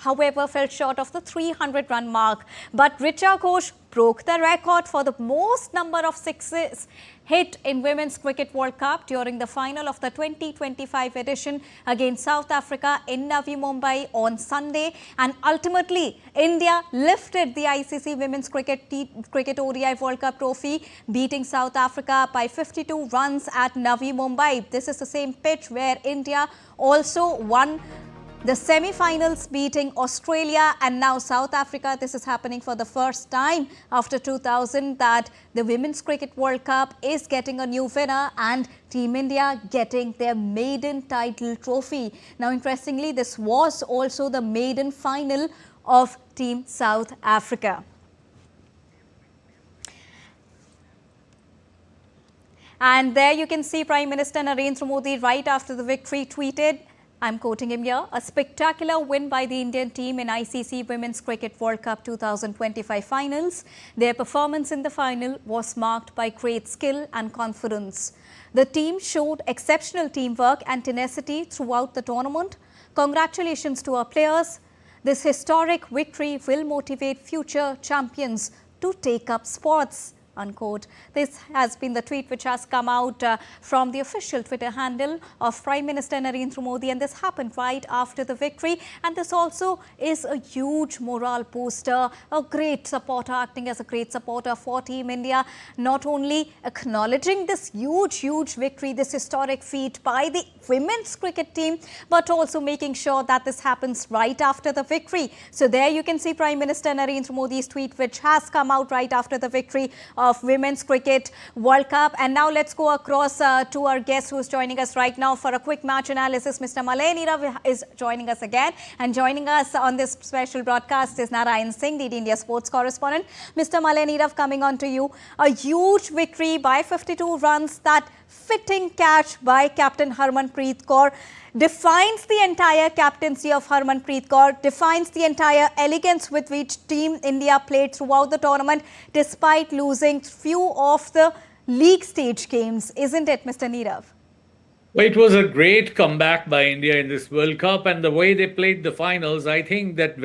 however, fell short of the 300-run mark. But Richa Ghosh broke the record for the most number of sixes hit in Women's Cricket World Cup during the final of the 2025 edition against South Africa in Navi Mumbai on Sunday. And ultimately, India lifted the ICC Women's Cricket ODI World Cup trophy, beating South Africa by 52 runs at Navi Mumbai. This is the same pitch where India also won the semi-finals, beating Australia and now South Africa. This is happening for the first time after 2000 that the Women's Cricket World Cup is getting a new winner and Team India getting their maiden title trophy. Now, interestingly, this was also the maiden final of Team South Africa. And there you can see Prime Minister Narendra Modi right after the victory tweeted, I'm quoting him here, a spectacular win by the Indian team in ICC Women's Cricket World Cup 2025 finals. Their performance in the final was marked by great skill and confidence. The team showed exceptional teamwork and tenacity throughout the tournament. Congratulations to our players. This historic victory will motivate future champions to take up sports. Unquote. This has been the tweet which has come out from the official Twitter handle of Prime Minister Narendra Modi, and this happened right after the victory. And this also is a huge morale booster, a great supporter, acting as a great supporter for Team India, not only acknowledging this huge victory, this historic feat by the women's cricket team, but also making sure that this happens right after the victory. So there you can see Prime Minister Narendra Modi's tweet, which has come out right after the victory of Women's Cricket World Cup. And now let's go across to our guest who's joining us right now for a quick match analysis. Mr. Malay Nirav is joining us again, and joining us on this special broadcast is Narayan Singh, the India sports correspondent. Mr. Malay Nirav, coming on to you. A huge victory by 52 runs, that fitting catch by Captain Harmanpreet Kaur defines the entire captaincy of Harmanpreet Kaur, defines the entire elegance with which Team India played throughout the tournament, despite losing few of the league stage games, isn't it, Mr. Nirav? Well, it was a great comeback by India in this World Cup, and the way they played the finals, I think that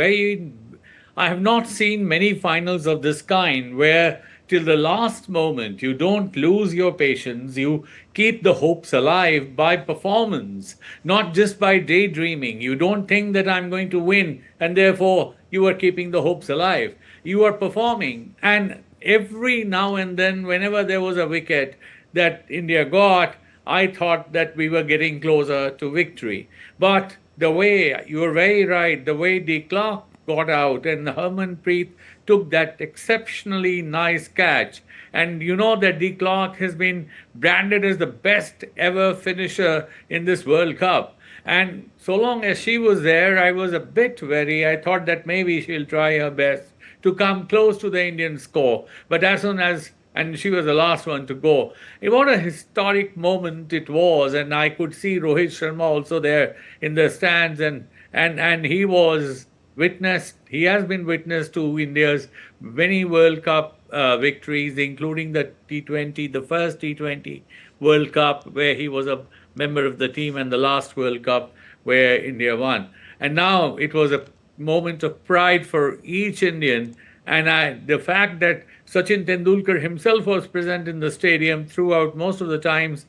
I have not seen many finals of this kind where till the last moment you don't lose your patience, you keep the hopes alive by performance, not just by daydreaming. You don't think that I'm going to win and therefore you are keeping the hopes alive. You are performing, and every now and then, whenever there was a wicket that India got, I thought that we were getting closer to victory. But the way, you are very right, the way de Klerk got out and Harmanpreet took that exceptionally nice catch. And you know that de Klerk has been branded as the best ever finisher in this World Cup. And so long as she was there, I was a bit wary. I thought that maybe she'll try her best to come close to the Indian score. But as soon as, and she was the last one to go. What a historic moment it was. And I could see Rohit Sharma also there in the stands, and he was he has been witness to India's many World Cup victories, including the T20, the first T20 World Cup where he was a member of the team, and the last World Cup where India won. And now it was a moment of pride for each Indian. And the fact that Sachin Tendulkar himself was present in the stadium throughout most of the times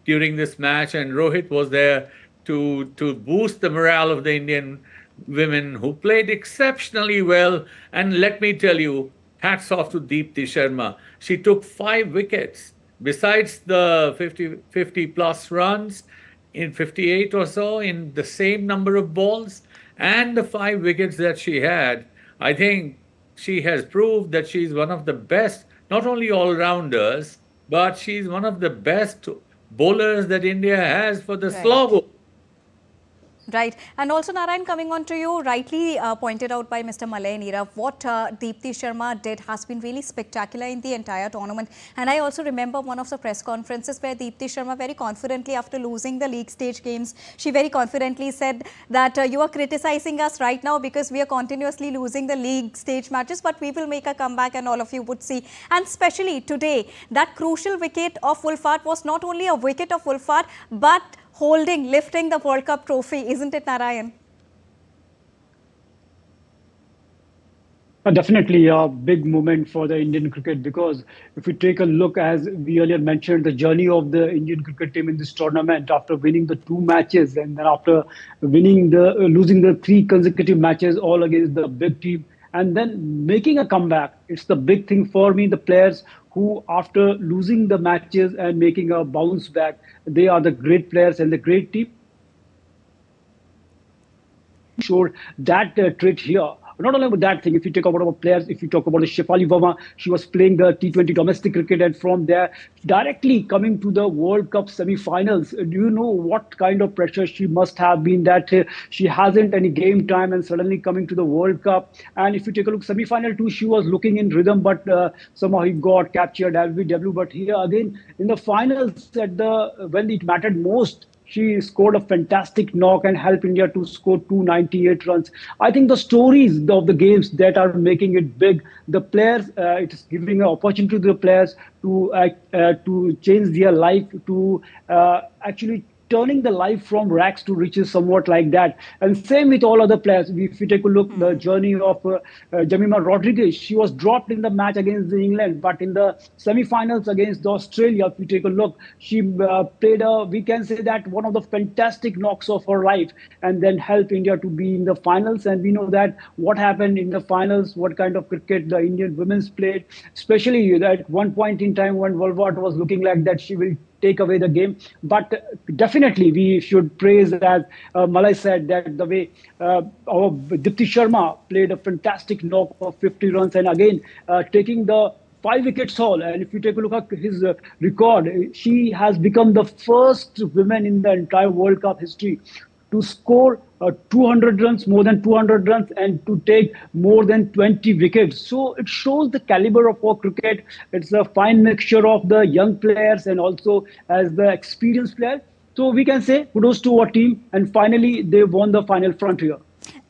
during this match, and Rohit was there to boost the morale of the Indian women, who played exceptionally well. And let me tell you, hats off to Deepti Sharma. She took 5 wickets besides the 50 plus runs in 58 or so in the same number of balls, and the 5 wickets that she had. I think she has proved that she's one of the best, not only all-rounders, but she's one of the best bowlers that India has for the slow ball. Right. And also, Narayan, coming on to you, rightly pointed out by Mr. Malay Nirav, what Deepti Sharma did has been really spectacular in the entire tournament. And I also remember one of the press conferences where Deepti Sharma very confidently, after losing the league stage games, she very confidently said that you are criticizing us right now because we are continuously losing the league stage matches, but we will make a comeback and all of you would see. And especially today, that crucial wicket of Wolfart was not only a wicket of Wolfart, but lifting the World Cup trophy, isn't it, Narayan? Definitely a big moment for the Indian cricket because if we take a look, as we earlier mentioned, the journey of the Indian cricket team in this tournament after winning the two matches and then after losing the three consecutive matches all against the big team and then making a comeback. It's the big thing for me. The players who, after losing the matches and making a bounce back, they are the great players and the great team showed that trait here. Not only about that thing, if you talk about our players, if you talk about the Shefali Verma, she was playing the T20 domestic cricket and from there directly coming to the World Cup semi-finals. Do you know what kind of pressure she must have been that she hasn't any game time and suddenly coming to the World Cup? And if you take a look, semi-final too, she was looking in rhythm, but somehow he got captured LBW. But here again in the finals, when it mattered most, she scored a fantastic knock and helped India to score 298 runs. I think the stories of the games that are making it big, the players, it's giving an opportunity to the players to change their life, to actually turning the life from rags to riches, somewhat like that. And same with all other players. If you take a look, the journey of Jamima Rodriguez, she was dropped in the match against England, but in the semi-finals against Australia, if you take a look, she played we can say that one of the fantastic knocks of her life, and then helped India to be in the finals. And we know that what happened in the finals, what kind of cricket the Indian women's played, especially at one point in time when Wolvart was looking like that she will take away the game. But definitely we should praise, as Malay said, that the way our Dipti Sharma played a fantastic knock of 50 runs and again taking the 5 wickets haul. And if you take a look at his record, she has become the first woman in the entire World Cup history to score 200 runs, more than 200 runs, and to take more than 20 wickets. So it shows the caliber of our cricket. It's a fine mixture of the young players and also as the experienced player. So we can say kudos to our team. And finally, they won the final frontier.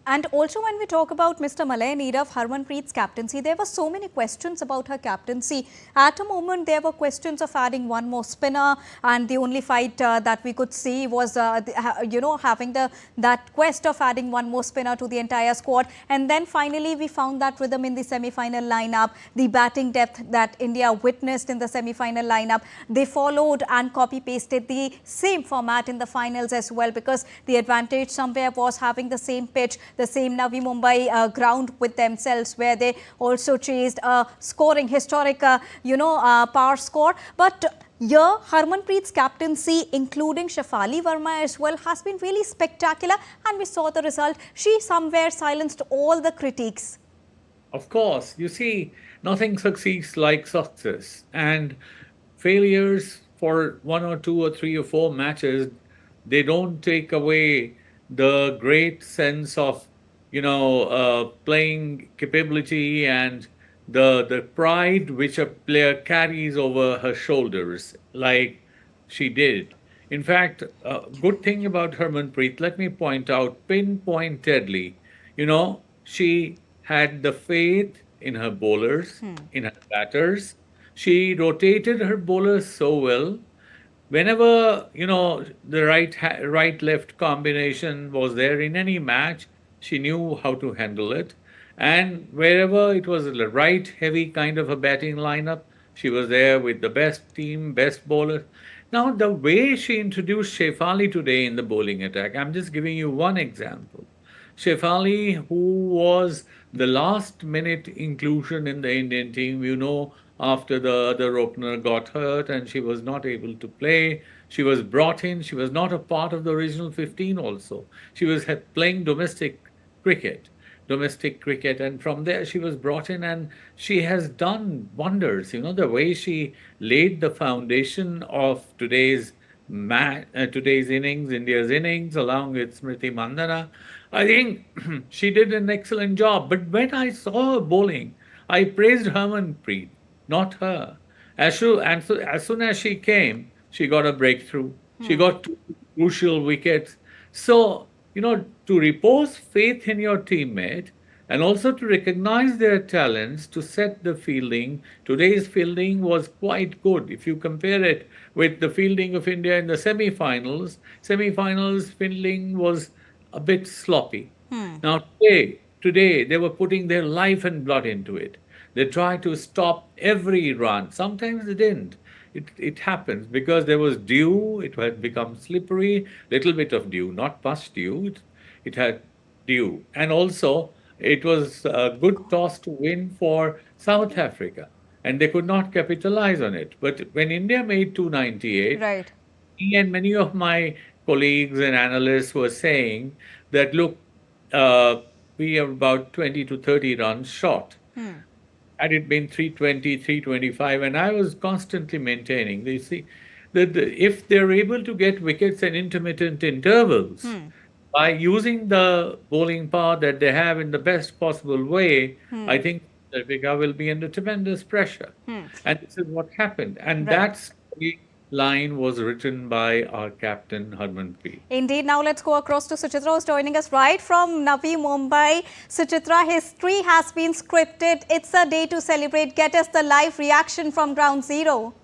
And also when we talk about Mr. Malay Neerav, Harmanpreet's captaincy, there were so many questions about her captaincy. At a moment, there were questions of adding one more spinner, and the only fight that we could see was, having that quest of adding one more spinner to the entire squad. And then finally, we found that rhythm in the semi-final lineup, the batting depth that India witnessed in the semi-final lineup. They followed and copy-pasted the same format in the finals as well, because the advantage somewhere was having the same pitch, the same Navi Mumbai ground with themselves, where they also chased a scoring historic, power score. But here, Harmanpreet's captaincy, including Shefali Verma as well, has been really spectacular, and we saw the result. She somewhere silenced all the critiques. Of course, you see, nothing succeeds like success, and failures for one or two or three or four matches, they don't take away the great sense of, playing capability and the pride which a player carries over her shoulders, like she did. In fact, a good thing about Harmanpreet, let me point out pinpointedly, she had the faith in her bowlers, in her batters. She rotated her bowlers so well. Whenever the right left combination was there in any match, she knew how to handle it. And wherever it was the right heavy kind of a batting lineup, she was there with the best team, best bowlers. Now, the way she introduced Shefali today in the bowling attack, I'm just giving you one example. Shefali, who was the last minute inclusion in the Indian team, after the other opener got hurt and she was not able to play. She was brought in. She was not a part of the original 15 also. She was playing cricket, domestic cricket. And from there she was brought in and she has done wonders. The way she laid the foundation of today's innings, India's innings, along with Smriti Mandana. I think she did an excellent job. But when I saw her bowling, I praised Harmanpreet, not her. As soon as she came, she got a breakthrough. She got two crucial wickets. So, to repose faith in your teammate and also to recognize their talents, to set the fielding. Today's fielding was quite good. If you compare it with the fielding of India in the semi-finals fielding was a bit sloppy. Now today, today, they were putting their life and blood into it. They tried to stop every run. Sometimes they didn't. It happens because there was dew, it had become slippery, little bit of dew, not much dew, it had dew. And also, it was a good toss to win for South Africa, and they could not capitalize on it. But when India made 298, Right. me and many of my colleagues and analysts were saying that, look, we are about 20 to 30 runs short. Had it been 320, 325, and I was constantly maintaining, they see that if they're able to get wickets at intermittent intervals by using the bowling power that they have in the best possible way, I think that Vika will be under tremendous pressure. And this is what happened. And that's the line was written by our captain, Harmanpreet. Indeed. Now let's go across to Suchitra, who's joining us right from Navi Mumbai. Suchitra, history has been scripted. It's a day to celebrate. Get us the live reaction from ground zero.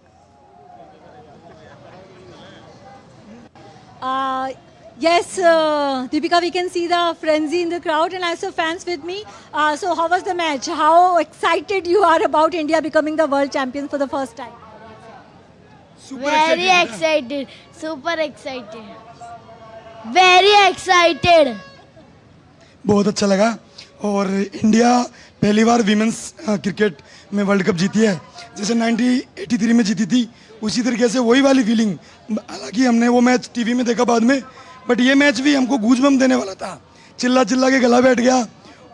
Yes, Deepika, we can see the frenzy in the crowd and also fans with me. So how was the match? How excited you are about India becoming the world champion for the first time? Very excited. Super excited. Very excited. बहुत अच्छा लगा और India पहली बार women's cricket में world cup जीती है जैसे 1983 में जीती थी उसी तरीके से वही वाली फीलिंग हालांकि हमने वो मैच टीवी में देखा बाद में बट ये मैच भी हमको गूजबम्प देने वाला था चिल्ला चिल्ला के गला बैठ गया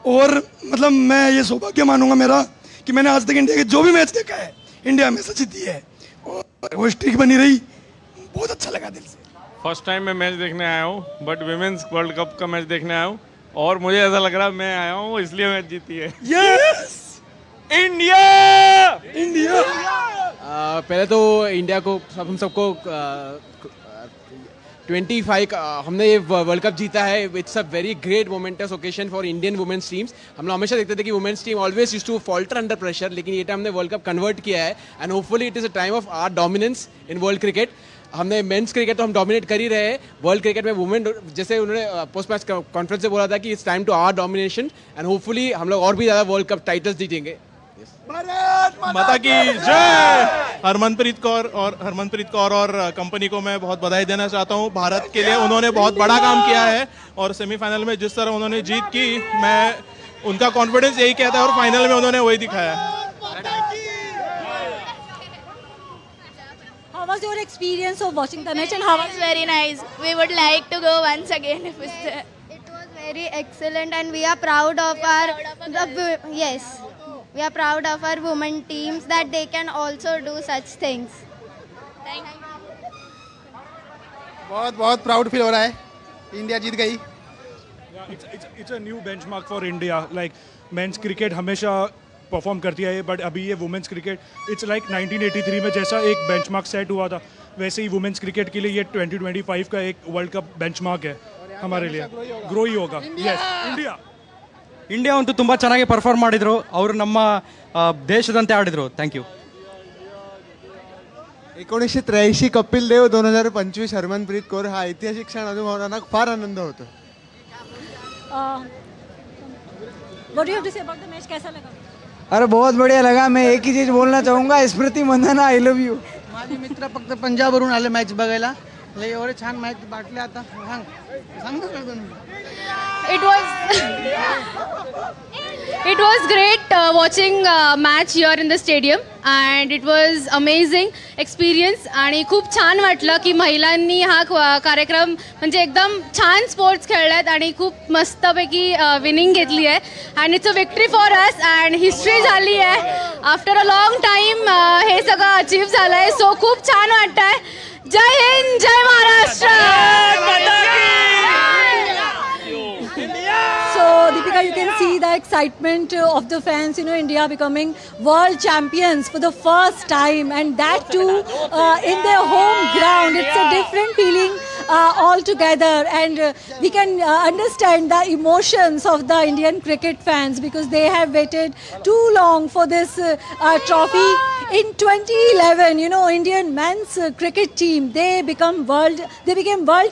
और मतलब मैं ये सौभाग्य मानूंगा मेरा कि मैंने आज तक इंडिया के जो भी मैच देखा है इंडिया हमेशा जीती है और वो स्ट्रीक बनी रही बहुत अच्छा लगा दिल से फर्स्ट टाइम मैं मैच देखने आया हूँ बट विमेंस वर्ल्ड कप का मैच देखने आया हूँ और मुझे ऐसा लग रहा है मैं आया हूँ इसलिए मैच जीती है यस इंडिया इंडिया पहले तो इंडिया को हम सबको 25 हमने ये वर्ल्ड कप जीता है it's a very great momentous occasion for Indian women's teams हम लोग हमेशा देखते थे कि women's team always used to falter under pressure लेकिन ये टाइम हमने वर्ल्ड कप कन्वर्ट किया है and hopefully it is a time of our dominance in world cricket हमने मेंस क्रिकेट तो हम डोमिनेट कर ही रहे हैं वर्ल्ड क्रिकेट में वुमेन जैसे उन्होंने पोस्ट मैच कॉन्फ्रेंस से बोला था कि it's time to our domination and hopefully हम लोग और भी ज़्यादा वर्ल्ड कप टाइटल्स जीतेंगे माता की जय हरमनप्रीत कौर और कंपनी को मैं बहुत बधाई देना चाहता हूं भारत के लिए उन्होंने बहुत बड़ा काम किया है और सेमीफाइनल में जिस तरह उन्होंने जीत की मैं उनका कॉन्फिडेंस यही कहता है और फाइनल में उन्होंने वही दिखाया How was your experience of watching the match and how was Very nice. We would like to go once again if it's there. It was very excellent and we are proud of yes. We are proud of our women teams that they can also do such things. Thank you. बहुत proud feel हो रहा है India जीत गई It's a new benchmark for India. Like men's cricket हमेशा perform करती है but अभी ये वुमेन्स क्रिकेट इट्स लाइक 1983 में जैसा एक बेंचमार्क सेट हुआ था वैसे ही वुमेन्स क्रिकेट के लिए ये 2025 का एक वर्ल्ड कप बेंचमार्क है हमारे लिए ग्रो ही होगा यस ಇಂಡಿಯಾ ಅಂತೂ ತುಂಬ ಚೆನ್ನಾಗಿ ಪರ್ಫಾರ್ಮ್ ಮಾಡಿದರು ಅವರು ನಮ್ಮ ದೇಶದಂತೆ ಆಡಿದರು ಥ್ಯಾಂಕ್ ಯು 1983 कपिल देव 2025 हरमनप्रीत कौर हा ऐतिहासिक क्षण अनुभवताना फार आनंद होतो What do you have to say about the match? कैसा लगा? अरे बहुत बढ़िया लगा मैं एक ही चीज बोलना चाहूंगा Smriti Mandhana I love you माझे मित्र फक्त पंजाबवरून आले मॅच बघायला लय एवढे छान मॅच बाटले आता सांग It was great watching match here in the stadium and it was amazing experience आणि खूप छान वाटलं की महिलांनी हा कार्यक्रम म्हणजे एकदम छान स्पोर्ट्स खेळल्यात आणि खूप मस्तपैकी विनिंग घेतली आहे and it's a victory for us and history झाली आहे आफ्टर अ लॉंग टाईम हे सगळं अचीव झालं आहे सो खूप छान वाटत आहे जय हिंद जय Maharashtra So Deepika, you can see the excitement of the fans, India becoming world champions for the first time and that too in their home ground. It's a different feeling altogether and we can understand the emotions of the Indian cricket fans because they have waited too long for this trophy. In 2011, Indian men's cricket team, they became world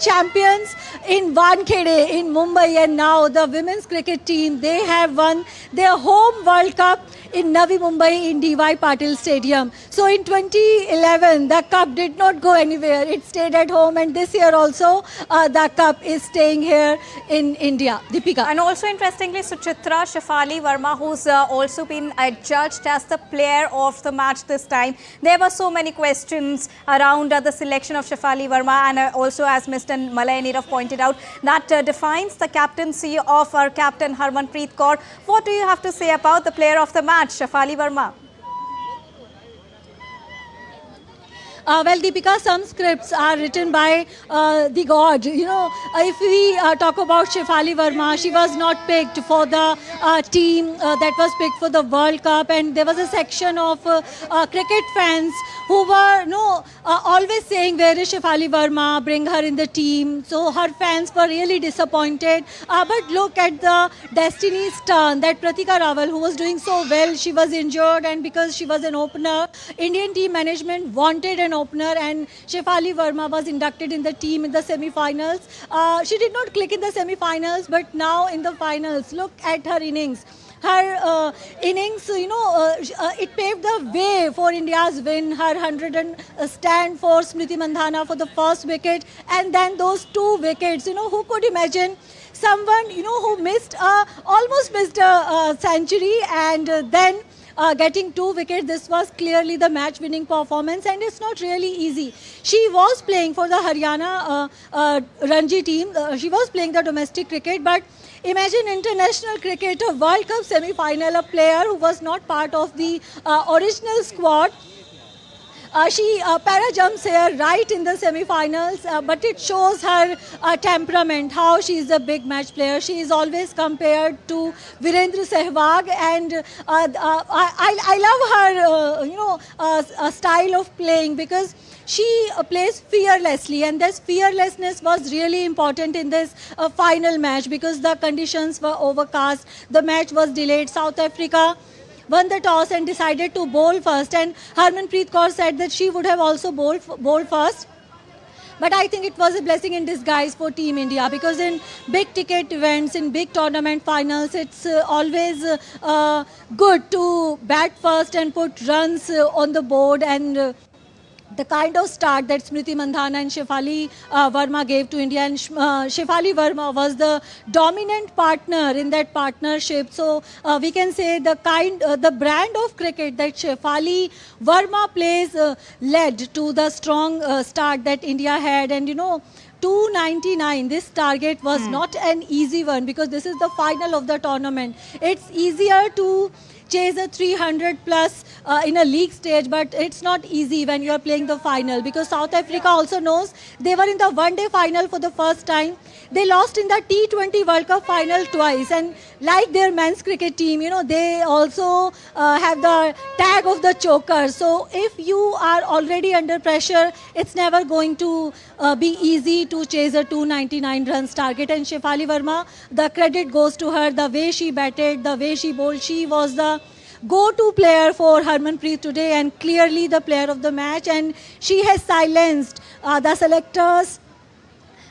champions in Wankhede in Mumbai and now the women's cricket team, they they have won their home World Cup in Navi Mumbai in DY Patil Stadium. So in 2011, the cup did not go anywhere. It stayed at home, and this year also the cup is staying here in India. Deepika. And also interestingly, Suchitra Shefali Verma, who's also been adjudged as the player of the match this time. There were so many questions around the selection of Shefali Verma, and also as Mr. Malay Nirav pointed out, that defines the captaincy of our captain Harmanpreet Kaur. What do you have to say about the player of the match, Shefali Verma? Well, Deepika, some scripts are written by the god. You know, if we talk about Shefali Verma, she was not picked for the team that was picked for the World Cup, and there was a section of cricket fans who were always saying, where is Shefali Verma, bring her in the team. So her fans were really disappointed. But look at the destiny's turn, that Pratika Rawal, who was doing so well, she was injured, and because she was an opener, Indian team management wanted an opener, and Shefali Verma was inducted in the team in the semi-finals. She did not click in the semi-finals, but now in the finals, look at her innings. Her innings, it paved the way for India's win. Her 100 stand for Smriti Mandhana for the first wicket, and then those 2 wickets. Who could imagine someone, who almost missed a century, and then getting 2 wickets. This was clearly the match-winning performance, and it's not really easy. She was playing for the Haryana Ranji team. She was playing the domestic cricket, but imagine international cricket, a World Cup semi-final, a player who was not part of the original squad. She para-jumps here right in the semi-finals, but it shows her temperament, how she is a big match player. She is always compared to Virendra Sehwag, and I love her style of playing, because she plays fearlessly, and this fearlessness was really important in this final match, because the conditions were overcast. The match was delayed. South Africa won the toss and decided to bowl first, and Harmanpreet Kaur said that she would have also bowled first. But I think it was a blessing in disguise for Team India, because in big ticket events, in big tournament finals, it's always good to bat first and put runs on the board, and the kind of start that Smriti Mandhana and Shefali Verma gave to India, and Shefali Verma was the dominant partner in that partnership. So we can say the brand of cricket that Shefali Verma plays led to the strong start that India had. And 299, this target was not an easy one, because this is the final of the tournament. It's easier to chase a 300 plus in a league stage, but it's not easy when you are playing the final, because South Africa also knows they were in the one-day final for the first time. They lost in the T20 World Cup final twice, and like their men's cricket team, they also have the tag of the choker. So if you are already under pressure, it's never going to be easy to chase a 299 runs target. And Shefali Verma, the credit goes to her, the way she batted, the way she bowled. She was the go-to player for Harmanpreet today, and clearly the player of the match, and she has silenced the selectors,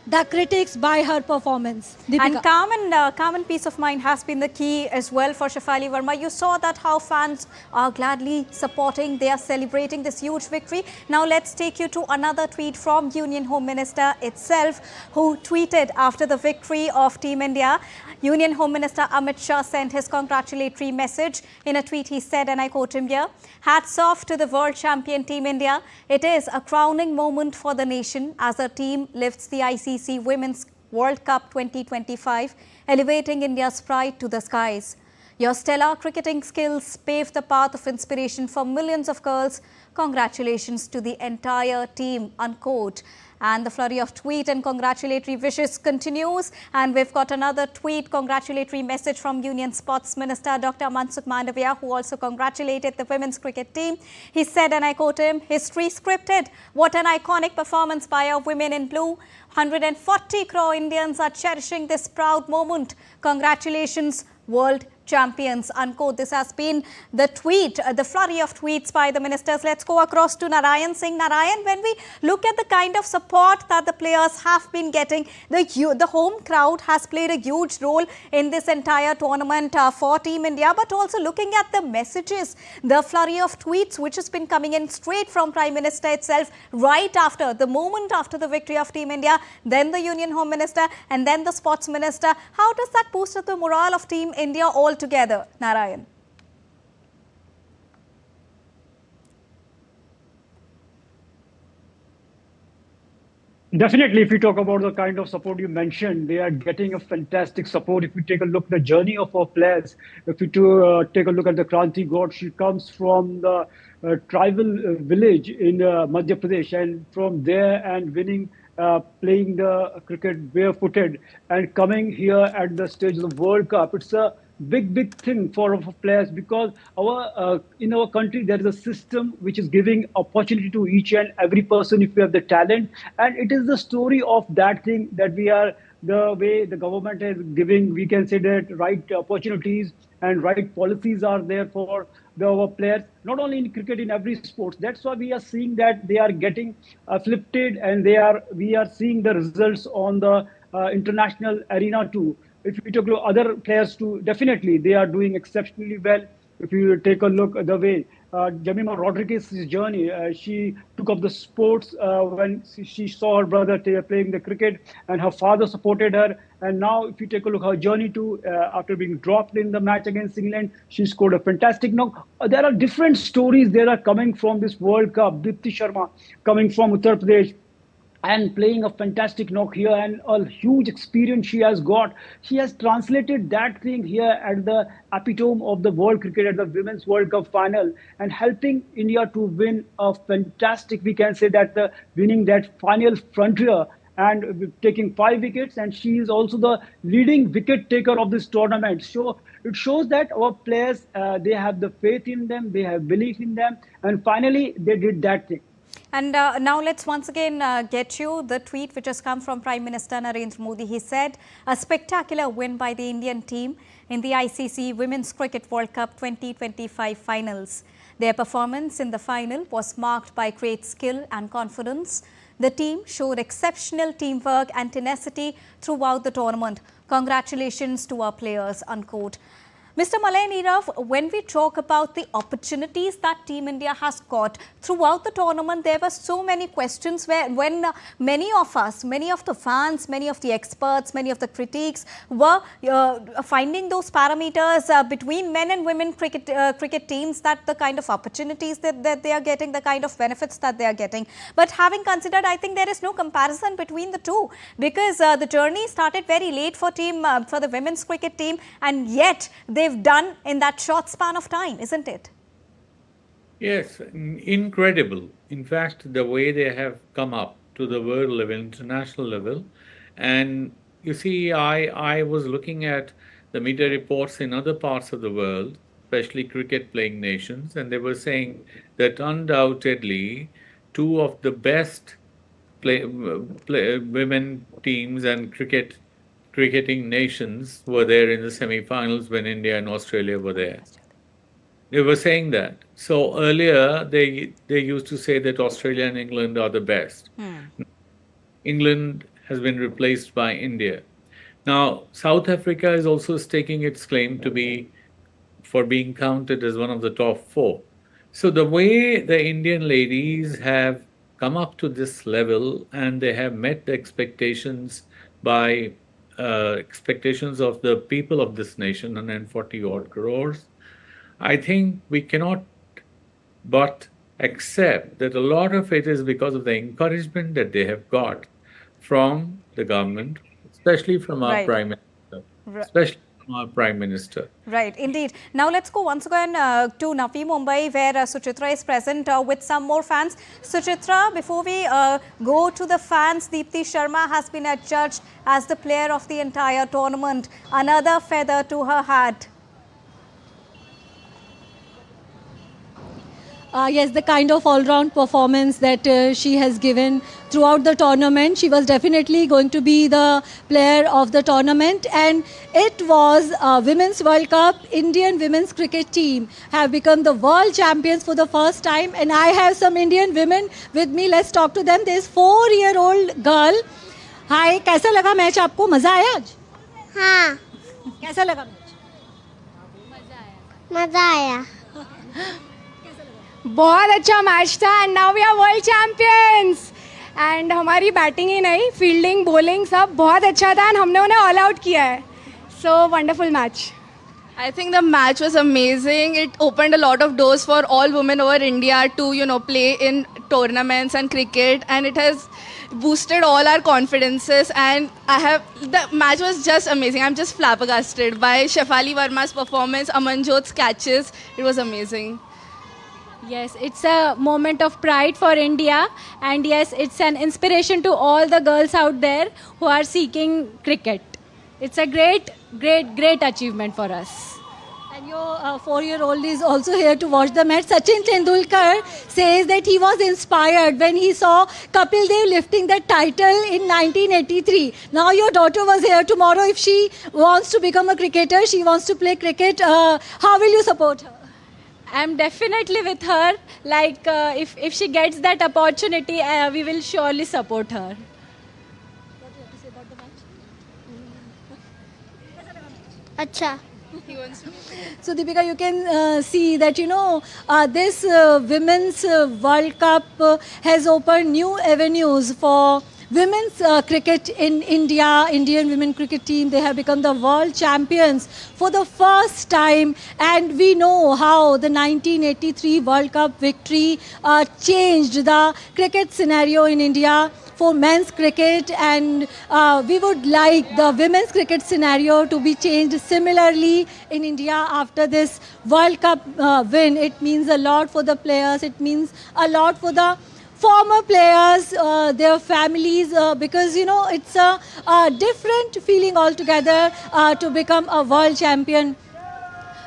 the critics, by her performance. Deepika. And calm and peace of mind has been the key as well for Shefali Verma. You saw that how fans are gladly supporting, they are celebrating this huge victory. Now let's take you to another tweet from Union Home Minister itself, who tweeted after the victory of Team India. Union Home Minister Amit Shah sent his congratulatory message. In a tweet, he said, and I quote him here, "Hats off to the world champion Team India. It is a crowning moment for the nation as our team lifts the ICC Women's World Cup 2025, elevating India's pride to the skies. Your stellar cricketing skills paved the path of inspiration for millions of girls. Congratulations to the entire team," unquote. And the flurry of tweet and congratulatory wishes continues. And we've got another tweet, congratulatory message from Union Sports Minister Dr. Mansukh Mandavia, who also congratulated the women's cricket team. He said, and I quote him, "History scripted. What an iconic performance by our women in blue. 140 crore Indians are cherishing this proud moment. Congratulations, world champions, unquote. This has been the tweet, the flurry of tweets by the ministers. Let's go across to Narayan Singh. Narayan, when we look at the kind of support that the players have been getting, the home crowd has played a huge role in this entire tournament for Team India, but also looking at the messages, the flurry of tweets which has been coming in straight from Prime Minister itself right after, the moment after the victory of Team India, then the Union Home Minister and then the Sports Minister. How does that boost up the morale of Team India altogether, Narayan? Definitely, if you talk about the kind of support you mentioned, they are getting a fantastic support. If you take a look at the journey of our players, if you take a look at the Kranti God, she comes from the tribal village in Madhya Pradesh, and from there and winning, playing the cricket barefooted and coming here at the stage of the World Cup. It's a big thing for our players, because in our country there is a system which is giving opportunity to each and every person if you have the talent, and it is the story of that thing that we are, the way the government is giving, we can say that right opportunities and right policies are there for our players, not only in cricket, in every sport. That's why we are seeing that they are getting uplifted, and we are seeing the results on the international arena too. If you talk to other players too, definitely they are doing exceptionally well. If you take a look at the way Jemima Rodriguez's journey, she took up the sports when she saw her brother playing the cricket, and her father supported her. And now, if you take a look at her journey too, after being dropped in the match against England, she scored a fantastic knock. There are different stories that are coming from this World Cup. Dipti Sharma coming from Uttar Pradesh and playing a fantastic knock here, and a huge experience she has got. She has translated that thing here at the epitome of the world cricket at the Women's World Cup final, and helping India to win a fantastic, we can say that winning that final frontier and taking 5 wickets. And she is also the leading wicket taker of this tournament. So it shows that our players, they have the faith in them, they have belief in them, and finally they did that thing. And now let's once again get you the tweet which has come from Prime Minister Narendra Modi. He said, a spectacular win by the Indian team in the ICC Women's Cricket World Cup 2025 finals. Their performance in the final was marked by great skill and confidence. The team showed exceptional teamwork and tenacity throughout the tournament. Congratulations to our players, unquote. Mr. Malay Nirav, when we talk about the opportunities that Team India has got throughout the tournament, there were so many questions when many of us, many of the fans, many of the experts, many of the critics were finding those parameters between men and women cricket teams, that the kind of opportunities that they are getting, the kind of benefits that they are getting. But having considered, I think there is no comparison between the two, because the journey started very late for the women's cricket team, and yet they've done in that short span of time, isn't it? Yes, incredible. In fact, the way they have come up to the world level, international level. And you see, I was looking at the media reports in other parts of the world, especially cricket playing nations, and they were saying that undoubtedly two of the best women teams and cricketing nations were there in the semi-finals when India and Australia were there. They were saying that. So earlier, they used to say that Australia and England are the best. England has been replaced by India. Now, South Africa is also staking its claim to being counted as one of the top 4. So the way the Indian ladies have come up to this level, and they have met the expectations of the people of this nation, 140 odd crores, I think we cannot but accept that a lot of it is because of the encouragement that they have got from the government, especially from our Prime Minister. Right, indeed. Now let's go once again to Navi Mumbai, where Suchitra is present with some more fans. Suchitra, before we go to the fans, Deepti Sharma has been adjudged as the player of the entire tournament. Another feather to her hat. yes, the kind of all-round performance that she has given throughout the tournament. She was definitely going to be the player of the tournament, and it was Women's World Cup. Indian women's cricket team have become the world champions for the first time, and I have some Indian women with me. Let's talk to them. There's 4-year-old girl. Hi, कैसा लगा match आपको? मजा आया आज? हाँ कैसा लगा match? मजा आया बहुत अच्छा मैच था and now we are world champions and हमारी बैटिंग ही नहीं फील्डिंग बॉलिंग सब बहुत अच्छा था एंड हमने उन्हें ऑल आउट किया है so wonderful match I think the match was amazing. It opened a lot of doors for all women over India to, play in tournaments and cricket, and it has boosted all our confidences. And the match was just amazing. I'm just flabbergasted by Shefali Verma's performance, Amanjot's catches. It was amazing. Yes, it's a moment of pride for India, and yes, it's an inspiration to all the girls out there who are seeking cricket. It's a great, great, great achievement for us. And your 4-year-old is also here to watch the match. Sachin Tendulkar says that he was inspired when he saw Kapil Dev lifting the title in 1983. Now your daughter was here. Tomorrow, if she wants to become a cricketer, she wants to play cricket, how will you support her? I'm definitely with her. Like, if she gets that opportunity, we will surely support her. What do you have to say about the match? अच्छा So Deepika, you can see that this Women's World Cup has opened new avenues for women's cricket in India. Indian women cricket team, they have become the world champions for the first time, and we know how the 1983 World Cup victory changed the cricket scenario in India for men's cricket, and we would like the women's cricket scenario to be changed similarly in India after this World Cup win. It means a lot for the players, it means a lot for the former players, their families, because it's a different feeling altogether to become a world champion.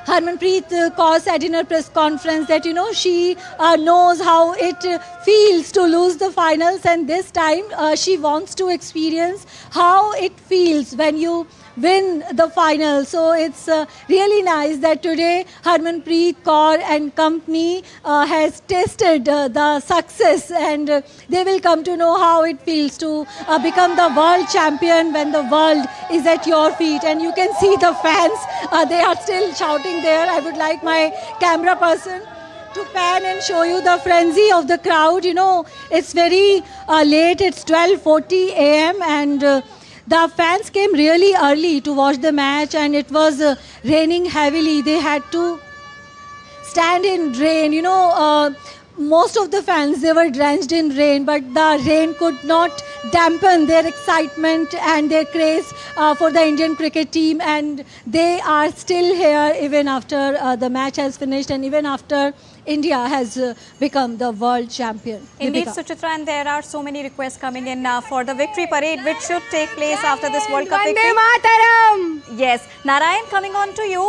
Harmanpreet Kaur said in her press conference that she knows how it feels to lose the finals, and this time she wants to experience how it feels when you win the final. So it's really nice that today Harmanpreet Kaur and company has tasted the success, and they will come to know how it feels to become the world champion when the world is at your feet. And you can see the fans, they are still shouting there. I would like my camera person to pan and show you the frenzy of the crowd. It's very late, it's 12:40 a.m. and the fans came really early to watch the match, and it was raining heavily. They had to stand in rain. Most of the fans, they were drenched in rain, but the rain could not dampen their excitement and their craze for the Indian cricket team, and they are still here even after the match has finished and even after India has become the world champion. Indeed, Deepika. Suchitra, and there are so many requests coming in for the victory parade, which should take place after this World Cup victory. Yes, Narayan, coming on to you.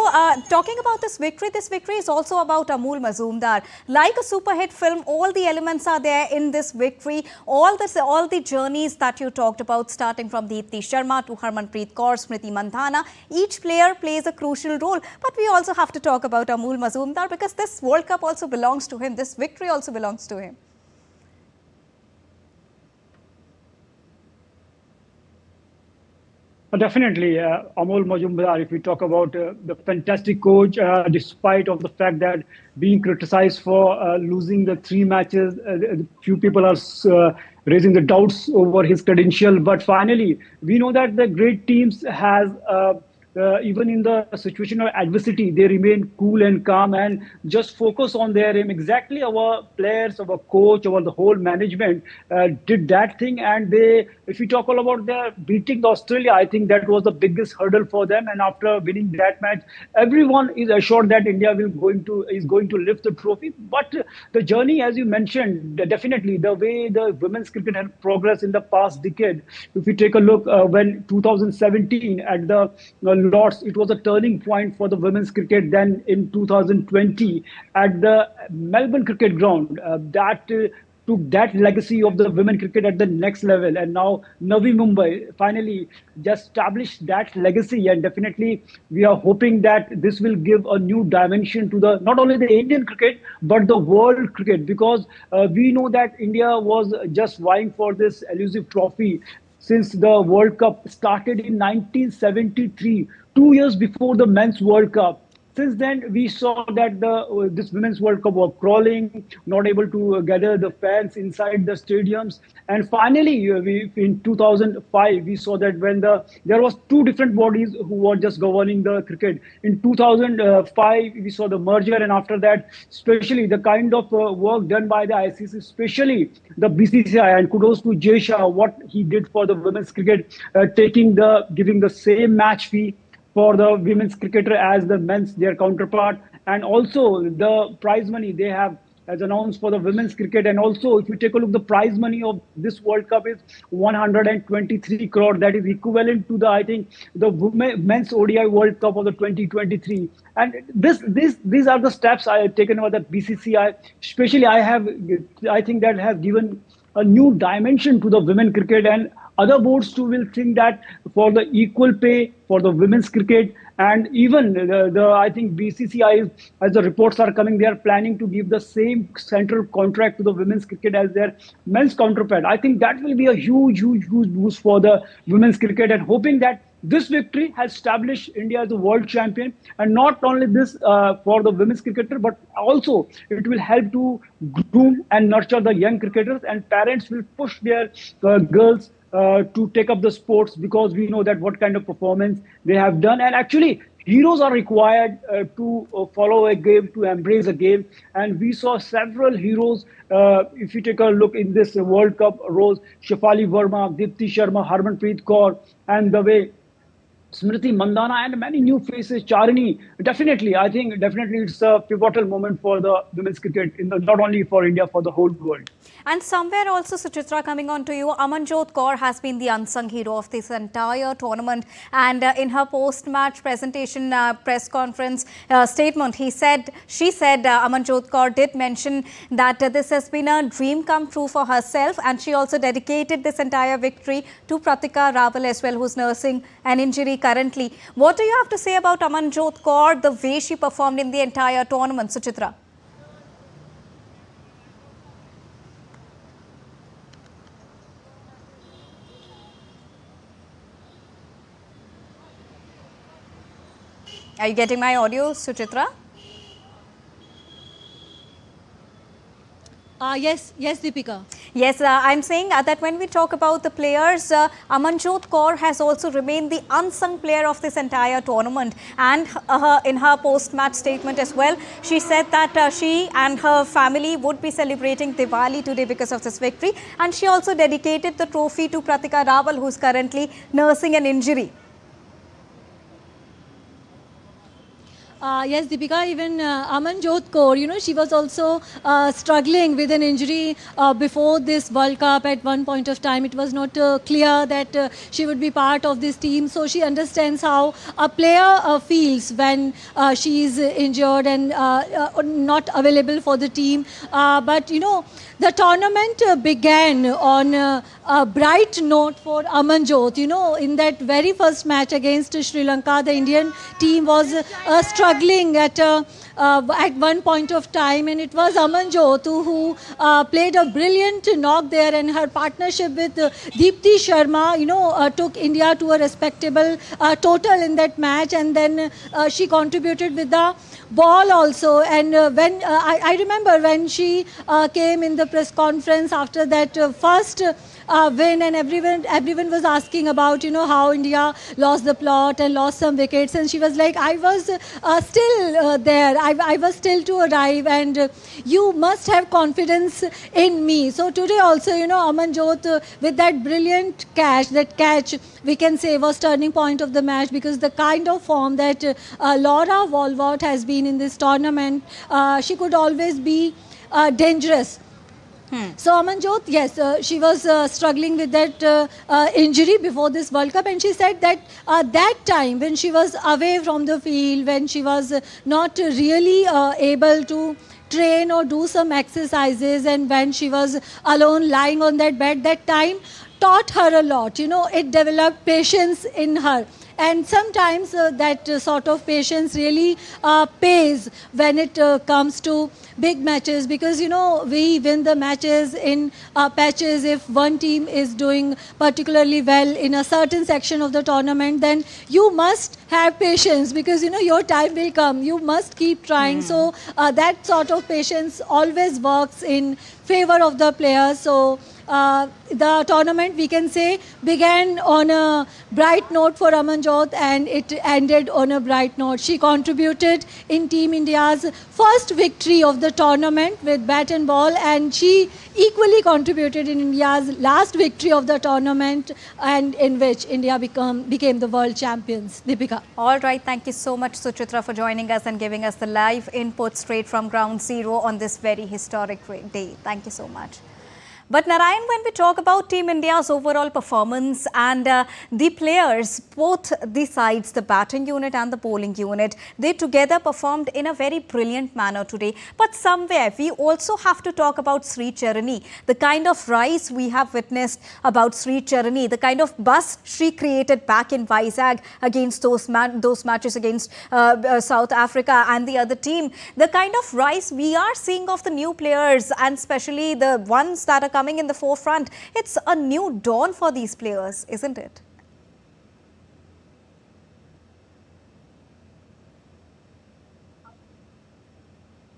Talking about this victory is also about Amol Mazumdar. Like a super hit film, all the elements are there in this victory. All the journeys that you talked about, starting from Deepti Sharma to Harmanpreet Kaur, Smriti Mandhana, each player plays a crucial role. But we also have to talk about Amol Mazumdar, because this World Cup also belongs to him. This victory also belongs to him. Definitely, Amol Majumdar, if we talk about the fantastic coach, despite of the fact that being criticized for losing the 3 matches, few people are raising the doubts over his credential. But finally, we know that the great teams has even in the situation of adversity, they remain cool and calm and just focus on their aim. Exactly, our players, our coach, our the whole management did that thing, and they, if we talk all about their beating Australia, I think that was the biggest hurdle for them. And after winning that match, everyone is assured that India is going to lift the trophy. But the journey, as you mentioned, definitely the way the women's cricket has progressed in the past decade. If we take a look when 2017 at the Lords, it was a turning point for the women's cricket. Then in 2020 at the Melbourne Cricket Ground, that took that legacy of the women cricket at the next level. And now Navi Mumbai finally just established that legacy. And definitely we are hoping that this will give a new dimension to the not only the Indian cricket, but the world cricket. Because we know that India was just vying for this elusive trophy since the World Cup started in 1973, 2 years before the Men's World Cup. Since then, we saw that this Women's World Cup was crawling, not able to gather the fans inside the stadiums. And finally, in 2005, we saw that when there was two different bodies who were just governing the cricket. In 2005, we saw the merger, and after that, especially the kind of work done by the ICC, especially the BCCI, and kudos to Jay Shah, what he did for the women's cricket, giving the same match fee for the women's cricketer as the men's, their counterpart, and also the prize money they have as announced for the women's cricket. And also, if you take a look, the prize money of this World Cup is 123 crore. That is equivalent to I think, the men's ODI World Cup of the 2023. And these are the steps I have taken over the BCCI. Especially, I think that has given a new dimension to the women cricket, and other boards too will think that for the equal pay for the women's cricket. And even I think BCCI, as the reports are coming, they are planning to give the same central contract to the women's cricket as their men's counterpart. I think that will be a huge boost for the women's cricket, and hoping that this victory has established India as a world champion. And not only this for the women's cricketer, but also it will help to groom and nurture the young cricketers, and parents will push their girls to take up the sports, because we know that what kind of performance they have done. And actually, heroes are required to follow a game, to embrace a game. And we saw several heroes. If you take a look in this World Cup roles, Shefali Verma, Dipti Sharma, Harmanpreet Kaur, and the way Smriti Mandana and many new faces, Charini. Definitely, I think it's a pivotal moment for the women's cricket, not only for India, for the whole world. And somewhere also, Suchitra, coming on to you, Amanjot Kaur has been the unsung hero of this entire tournament. And in her post-match presentation, press conference statement, she said, Amanjot Kaur did mention that this has been a dream come true for herself. And she also dedicated this entire victory to Pratika Rawal as well, who's nursing an injury currently. What do you have to say about Amanjot Kaur, the way she performed in the entire tournament, Suchitra? Are you getting my audio, Suchitra? Yes, Deepika. Yes, I'm saying that when we talk about the players, Amanjot Kaur has also remained the unsung player of this entire tournament. And in her post-match statement as well, she said that she and her family would be celebrating Diwali today because of this victory. And she also dedicated the trophy to Pratika Rawal, who's currently nursing an injury. Yes, Deepika, even Amanjot Kaur, she was also struggling with an injury before this World Cup. At one point of time, it was not clear that she would be part of this team. So she understands how a player feels when she is injured and not available for the team. But, the tournament began on a bright note for Amanjot. In that very first match against Sri Lanka, the Indian team was struggling at one point of time, and it was Amanjot who played a brilliant knock there, and her partnership with Dipti Sharma, took India to a respectable total in that match. And then she contributed with the ball also. And when I remember when she came in the press conference after that first win, and everyone was asking about how India lost the plot and lost some wickets, and she was like, I was still there, I was still to arrive, and you must have confidence in me. So today also, Amanjot with that brilliant catch, we can say was turning point of the match, because the kind of form that Laura Walwart has been in this tournament, she could always be dangerous So Amanjot, yes, she was struggling with that injury before this World Cup, and she said that that time when she was away from the field, when she was not really able to train or do some exercises, and when she was alone lying on that bed, that time taught her a lot. You know, it developed patience in her. And sometimes that sort of patience really pays when it comes to big matches, because you know we win the matches in patches. If one team is doing particularly well in a certain section of the tournament, then you must have patience, because you know your time will come. You must keep trying. So that sort of patience always works in favor of the players. So the tournament, we can say, began on a bright note for Amanjot, and it ended on a bright note. She contributed in Team India's first victory of the tournament with bat and ball, and she equally contributed in India's last victory of the tournament, and in which India became the world champions. Deepika. All right, thank you so much, Suchitra, for joining us and giving us the live input straight from ground zero on this very historic day. Thank you so much. But Narayan, when we talk about Team India's overall performance and the players, both the sides, the batting unit and the bowling unit, they together performed in a very brilliant manner today. But somewhere we also have to talk about Sri Charani, the kind of rise we have witnessed about Sri Charani, the kind of buzz she created back in Vizag against those matches against South Africa and the other team. The kind of rise we are seeing of the new players, and especially the ones that are coming in the forefront, it's a new dawn for these players, isn't it?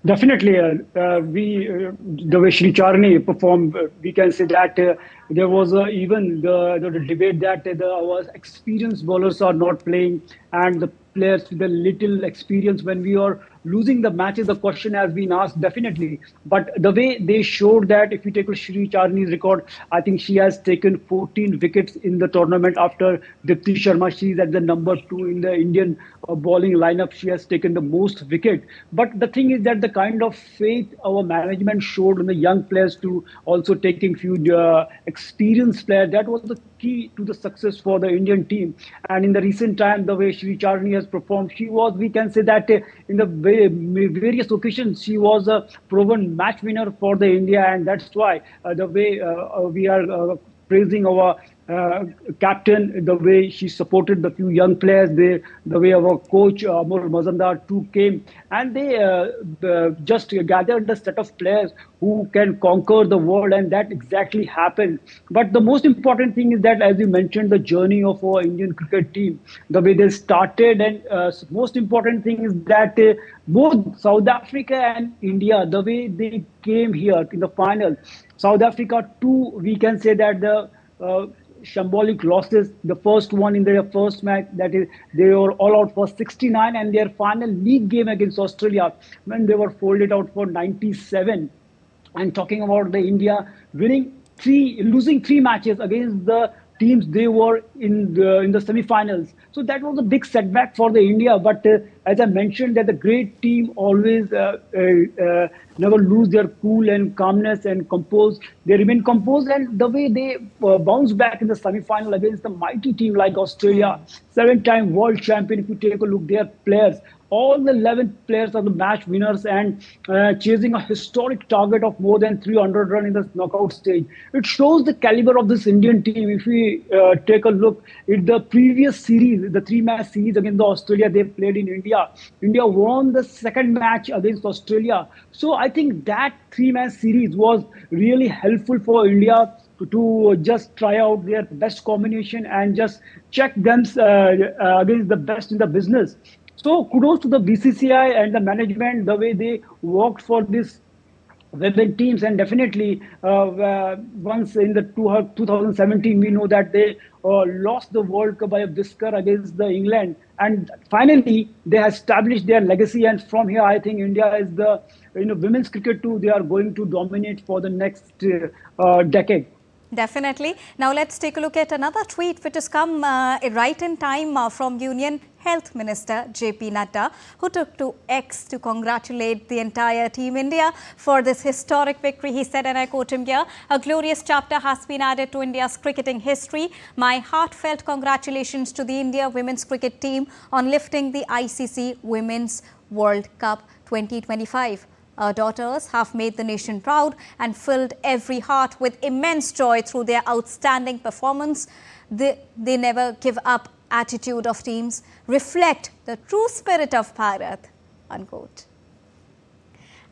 Definitely, the way Sri Charani performed, we can say that there was even the debate that our experienced bowlers are not playing, and the players with a little experience, when we are losing the matches, the question has been asked, definitely. But the way they showed that, if you take Sri Charani's record, I think she has taken 14 wickets in the tournament after Dipti Sharma. She is at the number 2 in the Indian bowling lineup. She has taken the most wicket. But the thing is that the kind of faith our management showed in the young players to also taking few experienced players, that was the key to the success for the Indian team. And in the recent time, the way Sri Charani has performed, she was, we can say that in the various occasions, she was a proven match winner for the India, and that's why the way we are praising our captain, the way she supported the few young players, the way our coach Amol Mazumdar too came, and they just gathered the set of players who can conquer the world, and that exactly happened. But the most important thing is that, as you mentioned, the journey of our Indian cricket team, the way they started, and most important thing is that both South Africa and India, the way they came here in the final. South Africa too, we can say that the shambolic losses, the first one in their first match, that is, they were all out for 69, and their final league game against Australia, when they were folded out for 97. And talking about the India losing 3 matches against the teams they were in the semi-finals. So that was a big setback for the India. But as I mentioned, that the great team always never lose their cool and calmness and compose. They remain composed, and the way they bounce back in the semi-final against the mighty team like Australia, 7-time world champion. If you take a look, their players, all the 11 players are the match winners, and chasing a historic target of more than 300 runs in the knockout stage. It shows the caliber of this Indian team. If we take a look at the previous series, the 3-match series against Australia they played in India, India won the second match against Australia. So I think that 3-match series was really helpful for India to just try out their best combination and just check them against the best in the business. So kudos to the BCCI and the management, the way they worked for this women teams. And definitely once in the 2017, we know that they lost the World Cup by a whisker against the England. And finally, they have established their legacy. And from here, I think India is the, women's cricket too, they are going to dominate for the next decade. Definitely. Now let's take a look at another tweet which has come right in time from Union Health Minister JP Nadda, who took to X to congratulate the entire Team India for this historic victory. He said, and I quote him here, "A glorious chapter has been added to India's cricketing history. My heartfelt congratulations to the India women's cricket team on lifting the ICC Women's World Cup 2025. Our daughters have made the nation proud and filled every heart with immense joy through their outstanding performance. They never give up attitude of teams reflect the true spirit of Bharat," unquote.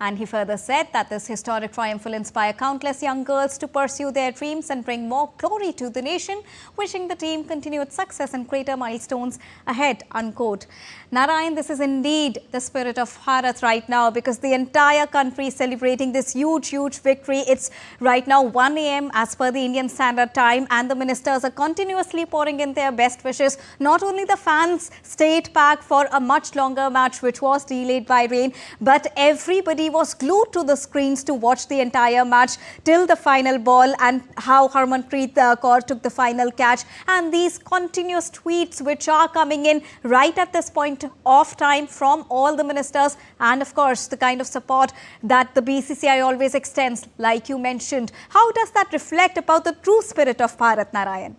And he further said that this historic triumph will inspire countless young girls to pursue their dreams and bring more glory to the nation, wishing the team continued success and greater milestones ahead, unquote. Narayan, this is indeed the spirit of Bharat right now, because the entire country is celebrating this huge victory. It's right now 1 a.m. as per the Indian Standard Time, and the ministers are continuously pouring in their best wishes. Not only the fans stayed back for a much longer match which was delayed by rain, but everybody was glued to the screens to watch the entire match till the final ball, and how Harmanpreet Kaur took the final catch, and these continuous tweets which are coming in right at this point of time from all the ministers, and of course the kind of support that the BCCI always extends, like you mentioned. How does that reflect about the true spirit of Bharat, Narayan?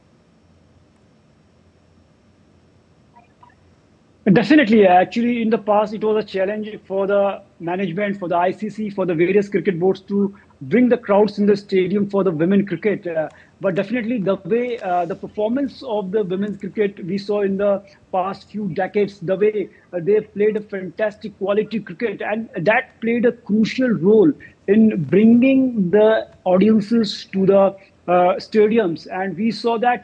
Definitely. Actually, in the past, it was a challenge for the management, for the ICC, for the various cricket boards to bring the crowds in the stadium for the women cricket. But definitely the way the performance of the women's cricket we saw in the past few decades, the way they played a fantastic quality cricket, and that played a crucial role in bringing the audiences to the stadiums. And we saw that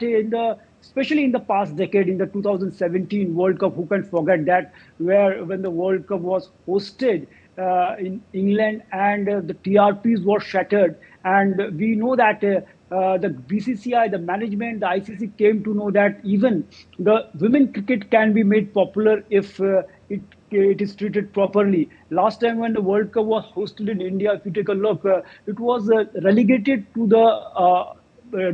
especially in the past decade, in the 2017 World Cup. Who can forget that, when the World Cup was hosted in England, and the TRPs were shattered. And we know that the BCCI, the management, the ICC came to know that even the women cricket can be made popular if it is treated properly. Last time when the World Cup was hosted in India, if you take a look, it was relegated to the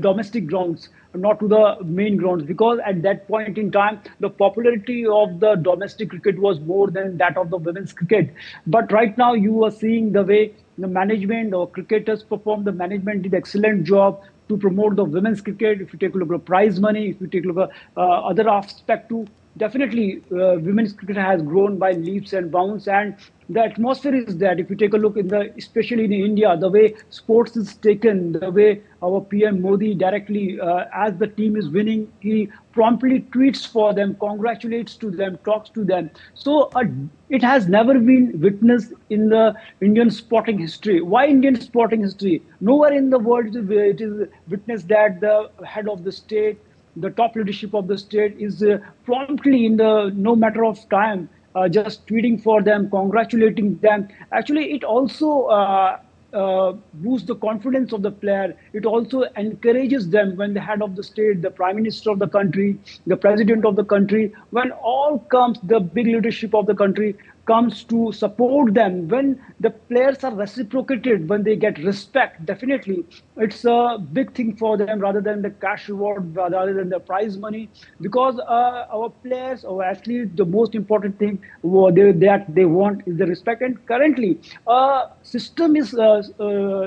domestic grounds, not to the main grounds, because at that point in time, the popularity of the domestic cricket was more than that of the women's cricket. But right now, you are seeing the way the management or cricketers perform. The management did an excellent job to promote the women's cricket. If you take a look at prize money, if you take a look at other aspect too, definitely women's cricket has grown by leaps and bounds. And the atmosphere is that, if you take a look especially in India, the way sports is taken, the way our PM Modi directly, as the team is winning, he promptly tweets for them, congratulates to them, talks to them. So it has never been witnessed in the Indian sporting history. Why Indian sporting history? Nowhere in the world it is witnessed that the head of the state, the top leadership of the state is promptly, in the no matter of time, just tweeting for them, congratulating them. Actually, it also boosts the confidence of the player. It also encourages them when the head of the state, the prime minister of the country, the president of the country, when all comes, the big leadership of the country comes to support them, when the players are reciprocated, when they get respect, definitely it's a big thing for them, rather than the cash reward, rather than the prize money. Because our players, or athletes, the most important thing that they want is the respect. And currently, system is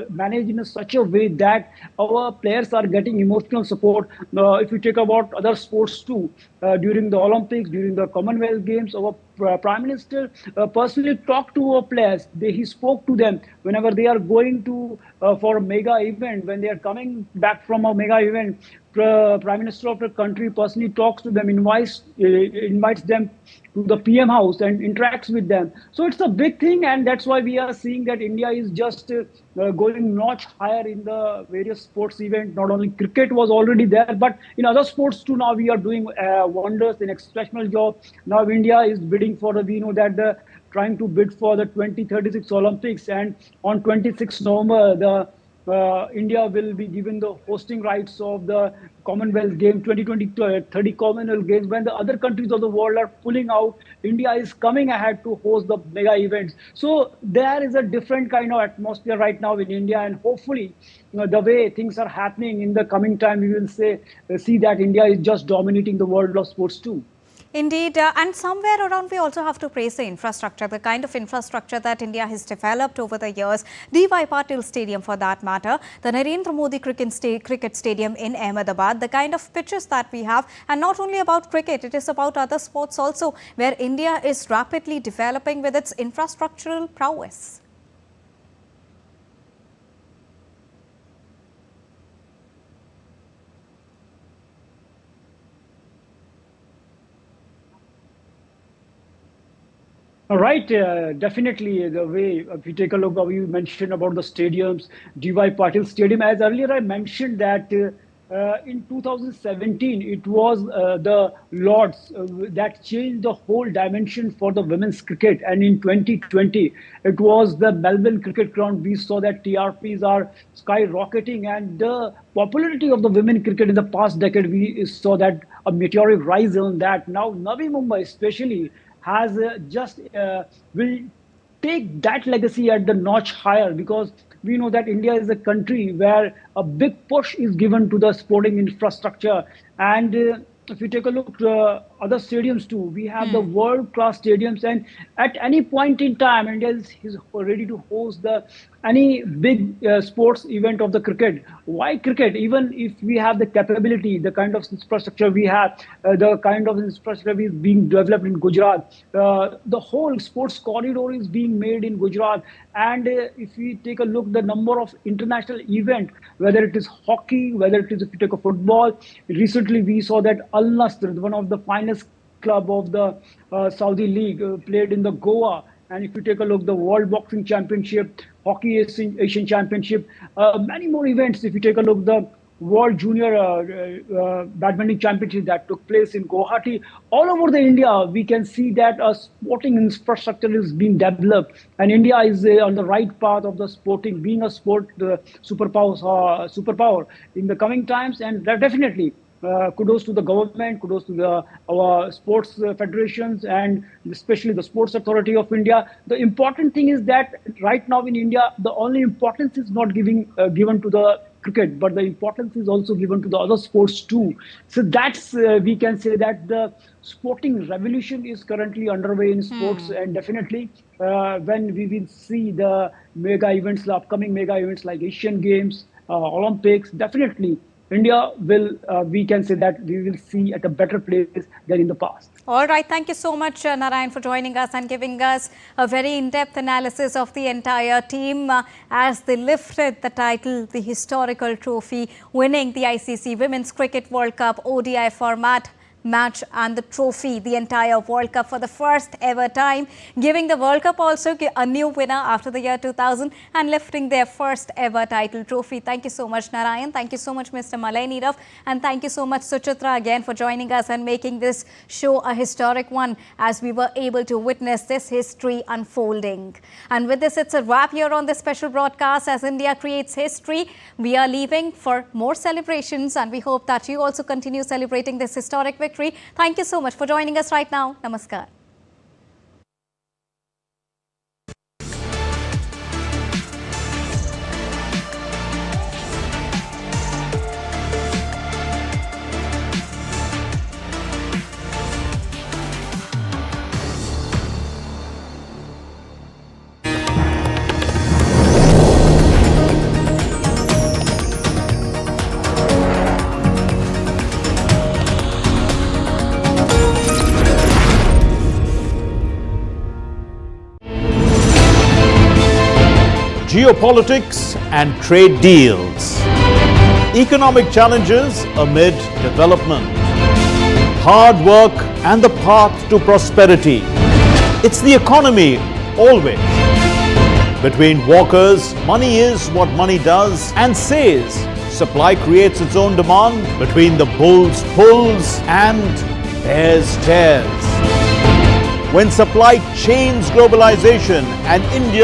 managed in such a way that our players are getting emotional support. If you take about other sports too, during the Olympics, during the Commonwealth Games, our Prime Minister personally talked to our players. He spoke to them whenever they are going to for a mega event, when they are coming back from a mega event. Prime Minister of the country personally talks to them, invites them to the PM house and interacts with them. So it's a big thing, and that's why we are seeing that India is just going notch higher in the various sports events. Not only cricket was already there, but in other sports too. Now we are doing wonders, an exceptional job. Now India is bidding for we know that trying to bid for the 2036 Olympics, and on 26 November, India will be given the hosting rights of the Commonwealth Games, 2030 Commonwealth Games. When the other countries of the world are pulling out, India is coming ahead to host the mega events. So there is a different kind of atmosphere right now in India, and hopefully, the way things are happening in the coming time, we will see that India is just dominating the world of sports too. Indeed, and somewhere around we also have to praise the infrastructure, the kind of infrastructure that India has developed over the years. D.Y. Patil Stadium for that matter, the Narendra Modi Cricket Stadium in Ahmedabad, the kind of pitches that we have, and not only about cricket, it is about other sports also, where India is rapidly developing with its infrastructural prowess. Right, definitely the way, if you take a look, you mentioned about the stadiums, D.Y. Patil Stadium, as earlier I mentioned that in 2017, it was the Lords that changed the whole dimension for the women's cricket. And in 2020, it was the Melbourne Cricket Ground. We saw that TRPs are skyrocketing, and the popularity of the women cricket in the past decade, we saw that a meteoric rise on that. Now, Navi Mumbai especially has will take that legacy at the notch higher, because we know that India is a country where a big push is given to the sporting infrastructure. And if you take a look at other stadiums too, we have the world-class stadiums, and at any point in time, India is ready to host any big sports event of the cricket. Why cricket? Even if we have the capability, the kind of infrastructure we have, the kind of infrastructure is being developed in Gujarat, the whole sports corridor is being made in Gujarat. And if we take a look, the number of international events, whether it is hockey, whether it is, if you take a football, recently we saw that Al Nassr, one of the finest club of the Saudi League, played in the Goa. And if you take a look, the World Boxing Championship, Hockey Asian Championship, many more events. If you take a look, the World Junior Badminton Championship that took place in Guwahati, all over the India, we can see that a sporting infrastructure is being developed, and India is on the right path of the sporting, being a sport superpower in the coming times. And definitely, kudos to the government, kudos to our sports federations, and especially the Sports Authority of India. The important thing is that right now in India, the only importance is not given to the cricket, but the importance is also given to the other sports too. So that's, we can say that the sporting revolution is currently underway in sports. And definitely when we will see the mega events, the upcoming mega events like Asian Games, Olympics, definitely India will, we can say that we will see at a better place than in the past. All right. Thank you so much, Narayan, for joining us and giving us a very in-depth analysis of the entire team as they lifted the title, the historical trophy, winning the ICC Women's Cricket World Cup ODI format match and the trophy, the entire World Cup for the first ever time, giving the World Cup also a new winner after the year 2000 and lifting their first ever title trophy. Thank you so much, Narayan. Thank you so much, Mr. Malay Nirav. And thank you so much, Suchitra, again for joining us and making this show a historic one as we were able to witness this history unfolding. And with this, it's a wrap here on this special broadcast as India creates history. We are leaving for more celebrations, and we hope that you also continue celebrating this historic victory. Thank you so much for joining us right now. Namaskar. Geopolitics and trade deals, economic challenges amid development, hard work and the path to prosperity. It's the economy always. Between walkers, money is what money does and says. Supply creates its own demand. Between the bulls pulls and bears tears. When supply chains globalization and India